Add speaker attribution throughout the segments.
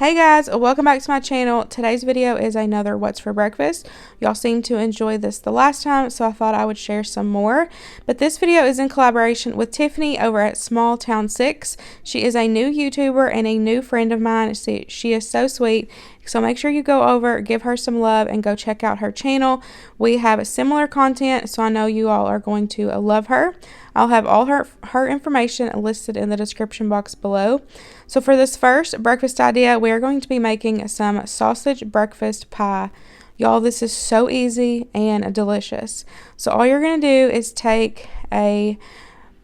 Speaker 1: Hey guys, welcome back to my channel. Today's video is another what's for breakfast. Y'all seemed to enjoy this the last time, so I thought I would share some more. But this video is in collaboration with Tiffany over at Small Town 6. She is a new YouTuber and a new friend of mine. She is so sweet. So make sure you go over, give her some love, and go check out her channel. We have similar content, so I know you all are going to love her. I'll have all her information listed in the description box below. So for this first breakfast idea, we are going to be making some sausage breakfast pie. Y'all, this is so easy and delicious. So all you're going to do is take a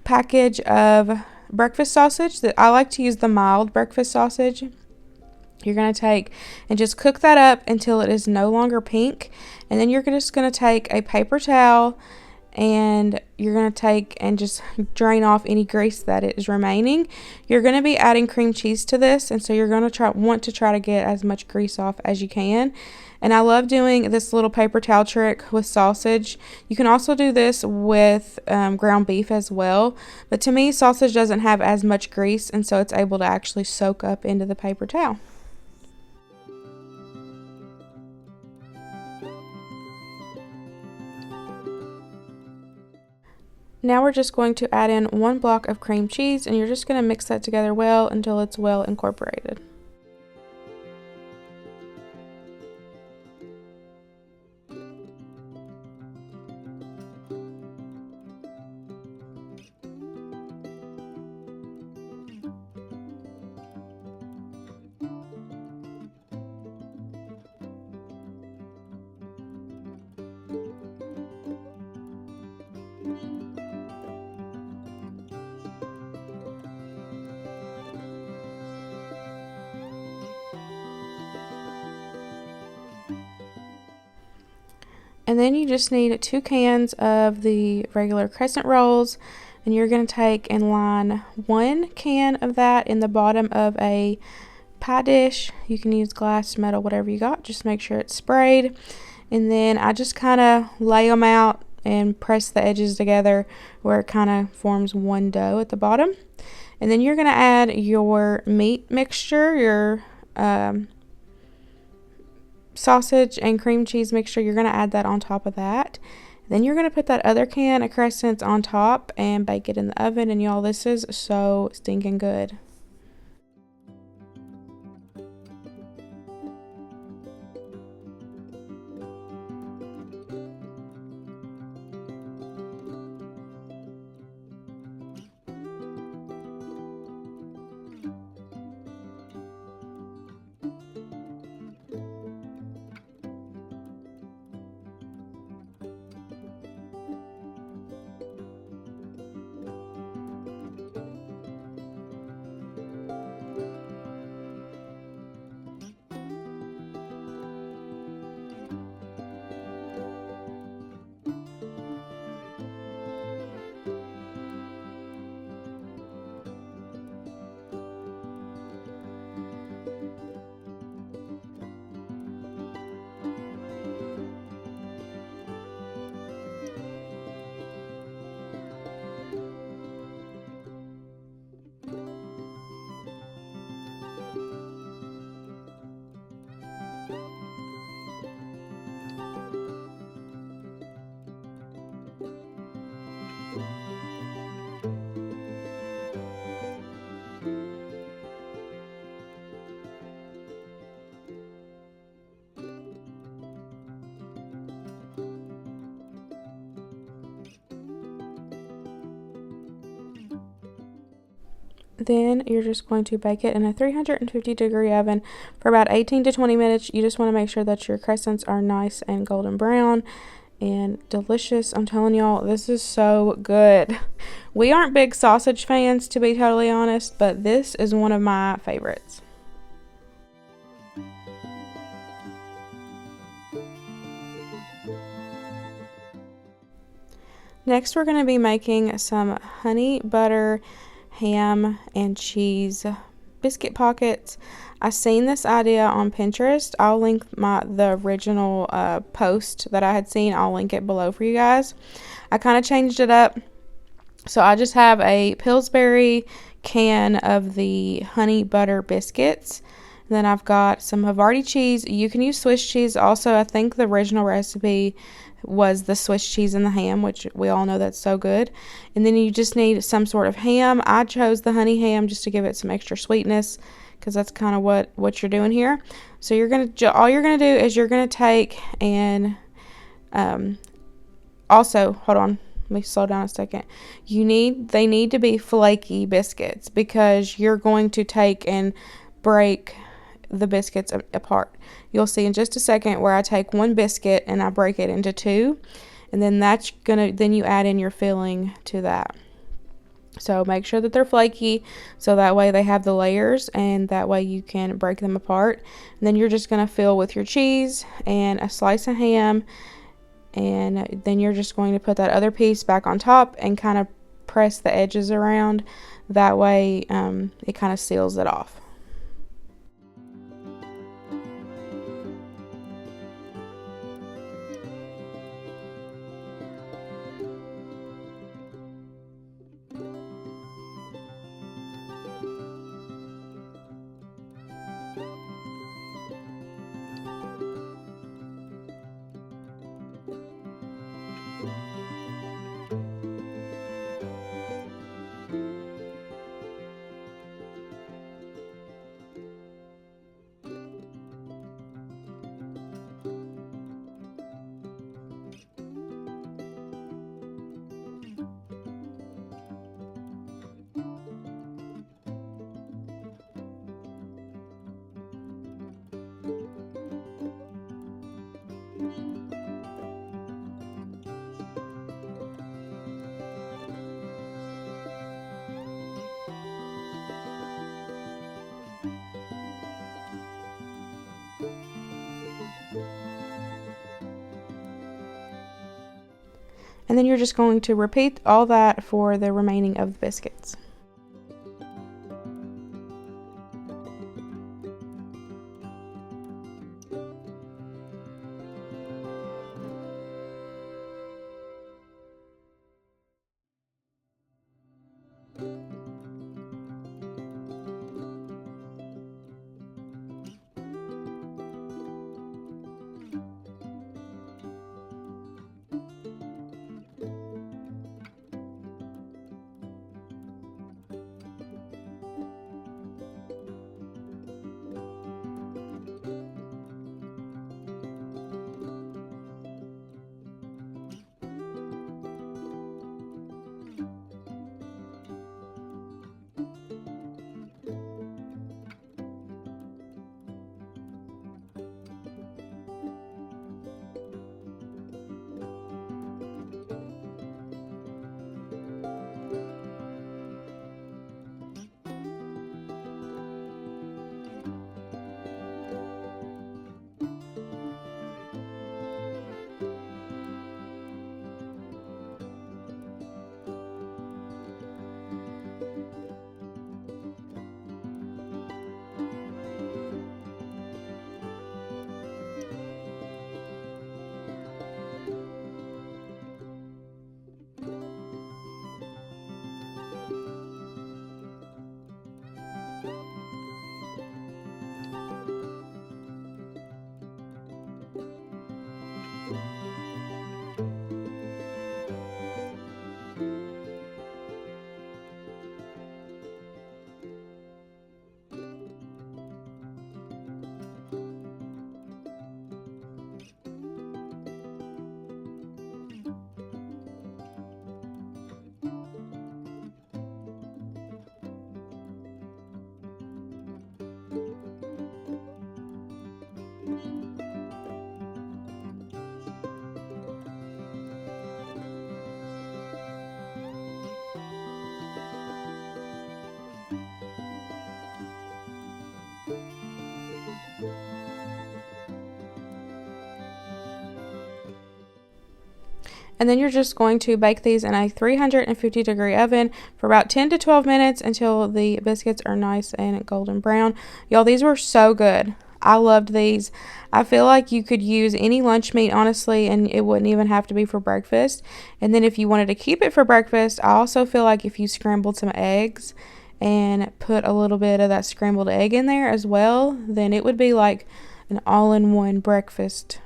Speaker 1: package of breakfast sausage. That I like to use the mild breakfast sausage. You're going to take and just cook that up until it is no longer pink. And then you're just going to take a paper towel and you're going to take and just drain off any grease that is remaining. You're going to be adding cream cheese to this, and so you're going to want to try to get as much grease off as you can. And I love doing this little paper towel trick with sausage. You can also do this with ground beef as well, but to me sausage doesn't have as much grease, and so it's able to actually soak up into the paper towel. Now we're just going to add in 1 block of cream cheese, and you're just going to mix that together well until it's well incorporated. And then you just need 2 cans of the regular Crescent rolls, and you're going to take and line 1 can of that in the bottom of a pie dish. You can use glass, metal, whatever you got. Just make sure it's sprayed. And then I just kind of lay them out and press the edges together where it kind of forms one dough at the bottom. And then you're going to add your meat mixture, your sausage and cream cheese mixture. You're going to add that on top of that. Then you're going to put that other can of Crescents on top and bake it in the oven. And y'all, this is so stinking good. Then you're just going to bake it in a 350-degree oven for about 18 to 20 minutes. You just want to make sure that your crescents are nice and golden brown and delicious. I'm telling y'all, this is so good. We aren't big sausage fans, to be totally honest, but this is one of my favorites. Next, we're going to be making some honey butter ham and cheese biscuit pockets. I seen this idea on Pinterest. I'll link the original post that I had seen. I'll link it below for you guys. I kind of changed it up. So I just have a Pillsbury can of the honey butter biscuits. And then I've got some Havarti cheese. You can use Swiss cheese. Also, I think the original recipe was the Swiss cheese and the ham, which we all know that's so good. And then you just need some sort of ham. I chose the honey ham just to give it some extra sweetness, because that's kind of what you're doing here. So all you're gonna do is you're gonna take and also, hold on, let me slow down a second. They need to be flaky biscuits, because you're going to take and break the biscuits apart. You'll see in just a second where I take one biscuit and I break it into two, and then then you add in your filling to that. So make sure that they're flaky, so that way they have the layers, and that way you can break them apart. And then you're just going to fill with your cheese and a slice of ham, and then you're just going to put that other piece back on top and kind of press the edges around. That way it kind of seals it off. And then you're just going to repeat all that for the remaining of the biscuits. And then you're just going to bake these in a 350-degree oven for about 10 to 12 minutes until the biscuits are nice and golden brown. Y'all, these were so good. I loved these. I feel like you could use any lunch meat, honestly, and it wouldn't even have to be for breakfast. And then if you wanted to keep it for breakfast, I also feel like if you scrambled some eggs and put a little bit of that scrambled egg in there as well, then it would be like an all-in-one breakfast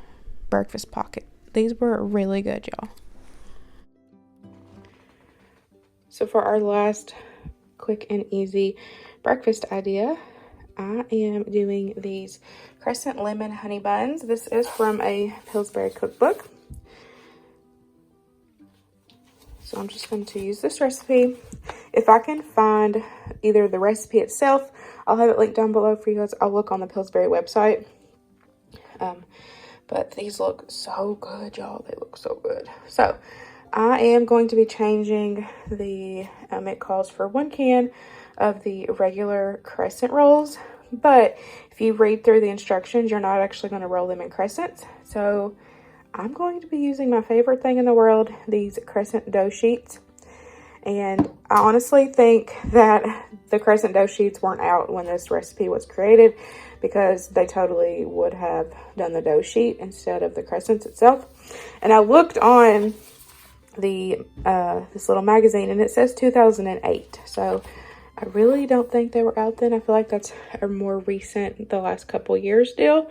Speaker 1: pocket. These were really good, y'all. So for our last quick and easy breakfast idea, I am doing these Crescent lemon honey buns. This is from a Pillsbury cookbook. So I'm just going to use this recipe. If I can find either the recipe itself, I'll have it linked down below for you guys. I'll look on the Pillsbury website. But these look so good, y'all. They look so good. So I am going to be changing the, it calls for 1 can of the regular crescent rolls. But if you read through the instructions, you're not actually going to roll them in crescents. So I'm going to be using my favorite thing in the world, these crescent dough sheets. And I honestly think that the crescent dough sheets weren't out when this recipe was created, because they totally would have done the dough sheet instead of the crescents itself. And I looked on the this little magazine, and it says 2008. So I really don't think they were out then. I feel like that's a more recent, the last couple years deal.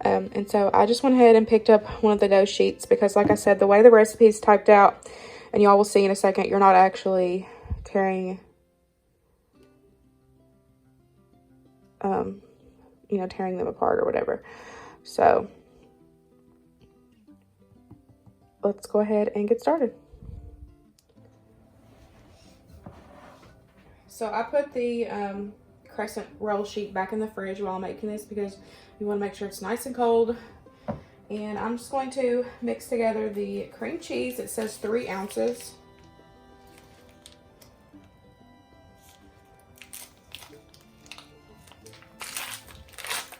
Speaker 1: And so I just went ahead and picked up one of the dough sheets, because like I said, the way the recipe is typed out, and y'all will see in a second, you're not actually tearing, you know, tearing them apart or whatever. So let's go ahead and get started. So I put the crescent roll sheet back in the fridge while I'm making this, because you want to make sure it's nice and cold. And I'm just going to mix together the cream cheese. It says 3 ounces.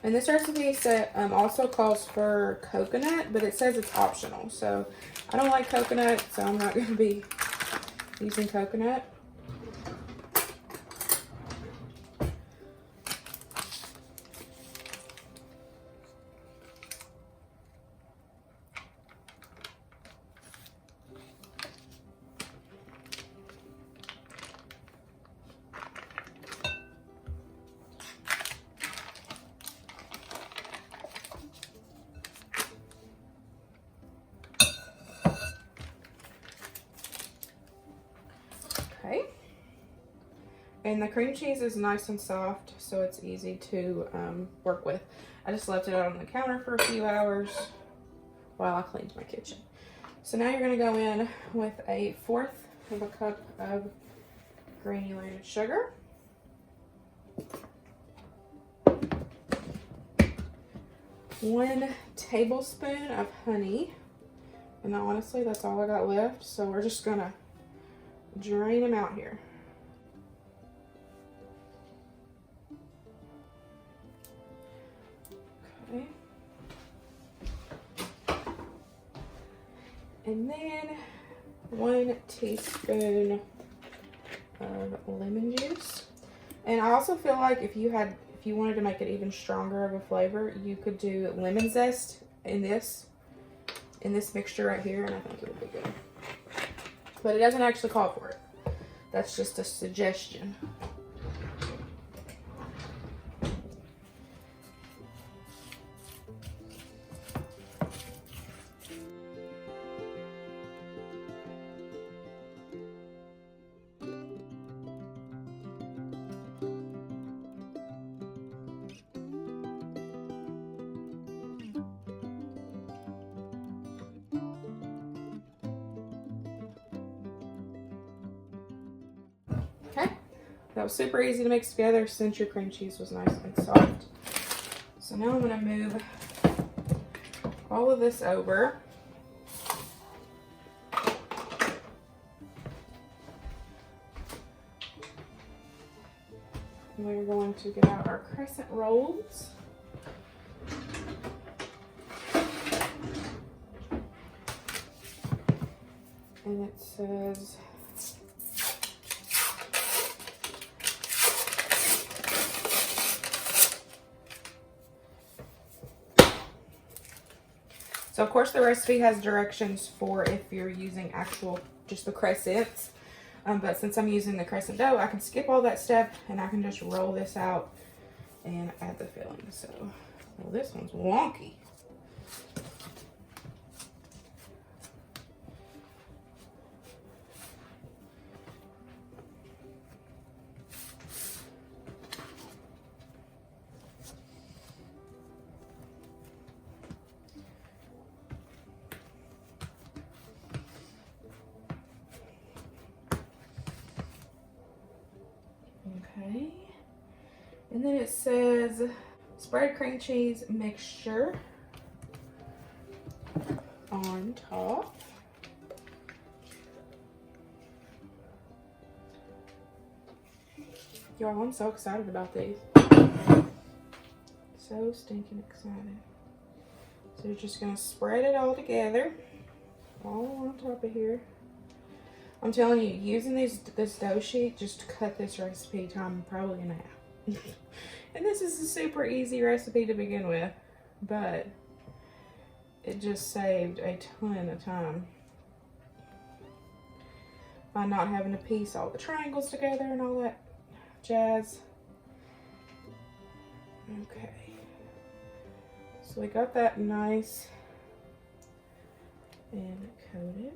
Speaker 1: And this recipe set also calls for coconut, but it says it's optional. So I don't like coconut, so I'm not going to be using coconut. Okay, and the cream cheese is nice and soft, so it's easy to work with. I just left it out on the counter for a few hours while I cleaned my kitchen. So now you're going to go in with 1/4 of a cup of granulated sugar, 1 tablespoon of honey, and honestly that's all I got left, so we're just going to drain them out here. Okay. And then 1 teaspoon of lemon juice. And I also feel like if you wanted to make it even stronger of a flavor, you could do lemon zest in this mixture right here, and I think it would be good. But it doesn't actually call for it. That's just a suggestion. Okay, that was super easy to mix together since your cream cheese was nice and soft. So now I'm going to move all of this over. And we're going to get out our crescent rolls. And it says so of course the recipe has directions for if you're using just the crescents, But since I'm using the Crescent dough, I can skip all that step and I can just roll this out and add the filling. So, well, this one's wonky. Okay, and then it says spread cream cheese mixture on top. Y'all, I'm so excited about these. So stinking excited. So you're just gonna spread it all together, all on top of here. I'm telling you, using this dough sheet just cut this recipe time probably in half. And this is a super easy recipe to begin with, but it just saved a ton of time by not having to piece all the triangles together and all that jazz. Okay, so we got that nice and coated.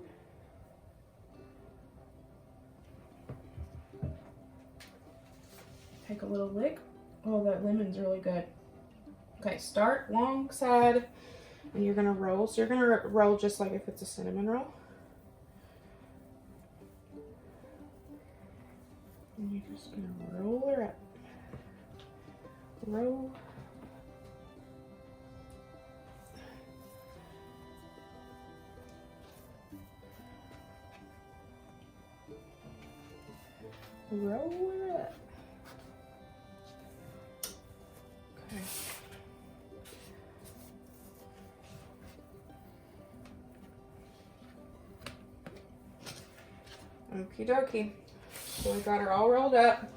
Speaker 1: Take a little lick. Oh, that lemon's really good. Okay, start long side and you're gonna roll. So you're gonna roll just like if it's a cinnamon roll. And you're just gonna roll her up. Roll. Roll her up. Okay. Okie dokie. So we got her all rolled up.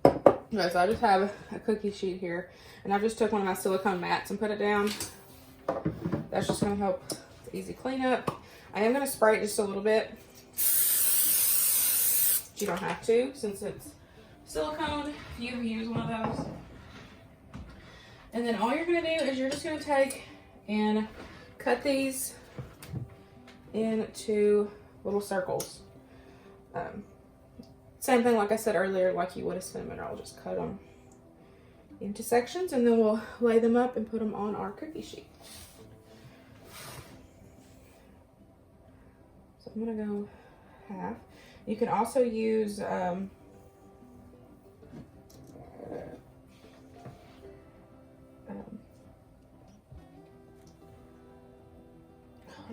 Speaker 1: Okay, so I just have a cookie sheet here, and I just took one of my silicone mats and put it down. That's just going to help with easy cleanup. I am going to spray it just a little bit. But you don't have to, since it's silicone. You use one of those. And then all you're going to do is you're just going to take and cut these into little circles. Same thing like I said earlier, like you would a cinnamon roll. Just cut them into sections and then we'll lay them up and put them on our cookie sheet. So I'm gonna go half. You can also use what am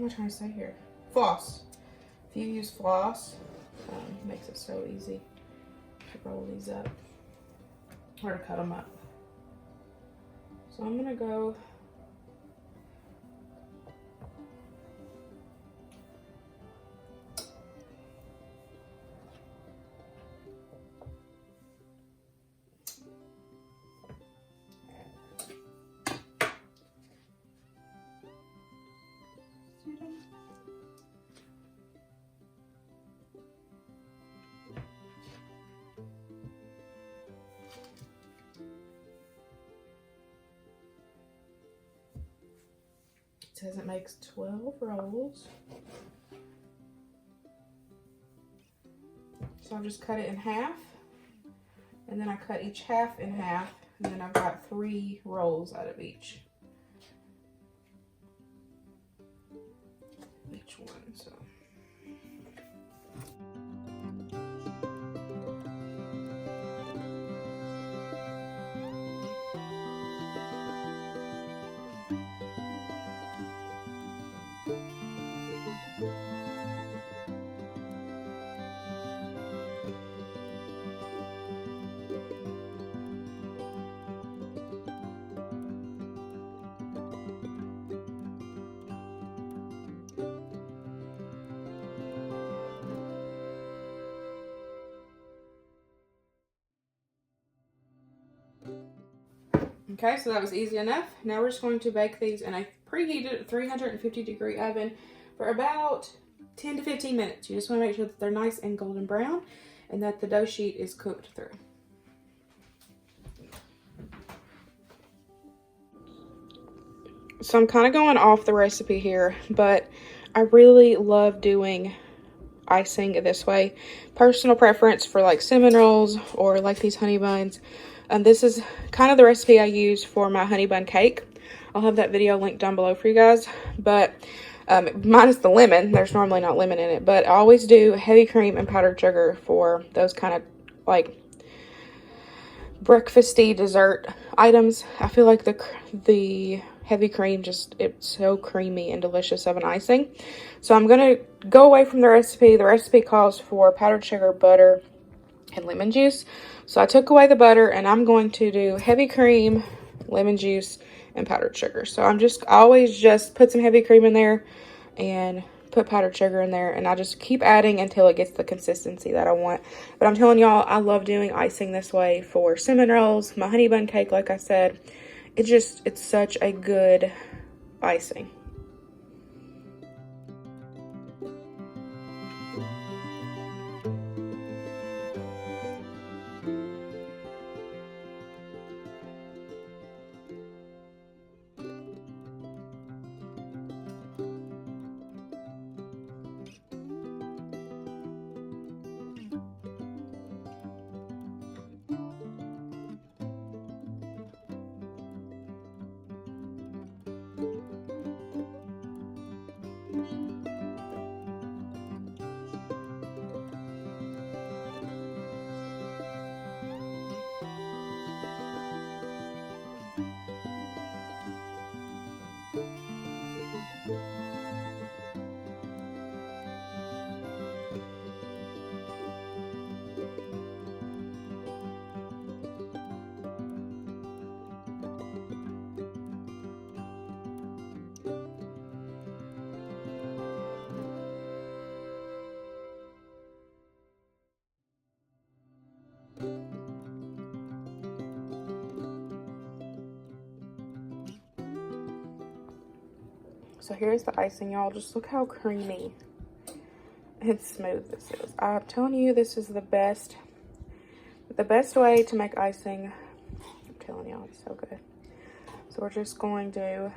Speaker 1: I trying to say here? Floss. If you use floss, it makes it so easy to roll these up or to cut them up. So I'm gonna go It says it makes 12 rolls. So I'll just cut it in half. And then I cut each half in half. And then I've got 3 rolls out of each one. So. Okay, so that was easy enough. Now we're just going to bake these in a preheated 350-degree oven for about 10 to 15 minutes. You just want to make sure that they're nice and golden brown and that the dough sheet is cooked through. So I'm kind of going off the recipe here, but I really love doing icing this way. Personal preference for like cinnamon rolls or like these honey buns. This is kind of the recipe I use for my honey bun cake. I'll have that video linked down below for you guys, but minus the lemon. There's normally not lemon in it, but I always do heavy cream and powdered sugar for those kind of like breakfasty dessert items. I feel like the heavy cream it's so creamy and delicious of an icing. So I'm gonna go away from the recipe. The recipe calls for powdered sugar, butter, and lemon juice. So I took away the butter and I'm going to do heavy cream, lemon juice, and powdered sugar. So I always just put some heavy cream in there and put powdered sugar in there, and I just keep adding until it gets the consistency that I want. But I'm telling y'all, I love doing icing this way for cinnamon rolls, my honey bun cake, like I said. It's such a good icing. So here's the icing, y'all. Just look how creamy and smooth this is. I'm telling you, this is the best way to make icing. I'm telling y'all, it's so good. So we're just going to,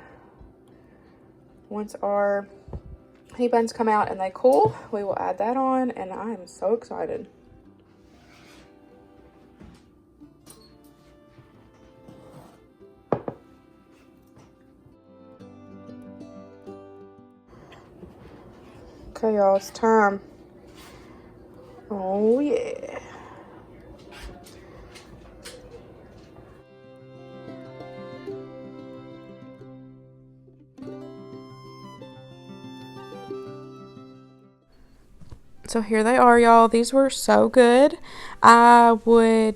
Speaker 1: once our honey buns come out and they cool, we will add that on, and I am so excited. Okay, y'all, it's time. Oh, yeah. So here they are, y'all. These were so good. For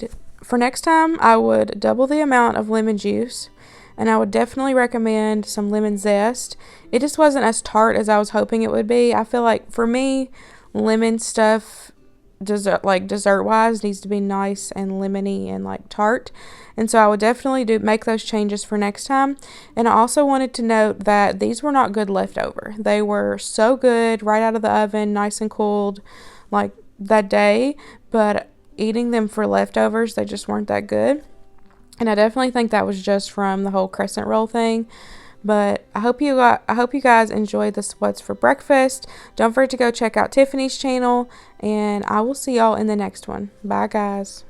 Speaker 1: next time, I would double the amount of lemon juice. And I would definitely recommend some lemon zest. It just wasn't as tart as I was hoping it would be. I feel like for me, lemon stuff, dessert-wise, needs to be nice and lemony and like tart. And so I would definitely make those changes for next time. And I also wanted to note that these were not good leftover. They were so good right out of the oven, nice and cooled like that day. But eating them for leftovers, they just weren't that good. And I definitely think that was just from the whole crescent roll thing. But I hope you guys enjoyed this What's for Breakfast. Don't forget to go check out Tiffany's channel, and I will see y'all in the next one. Bye, guys.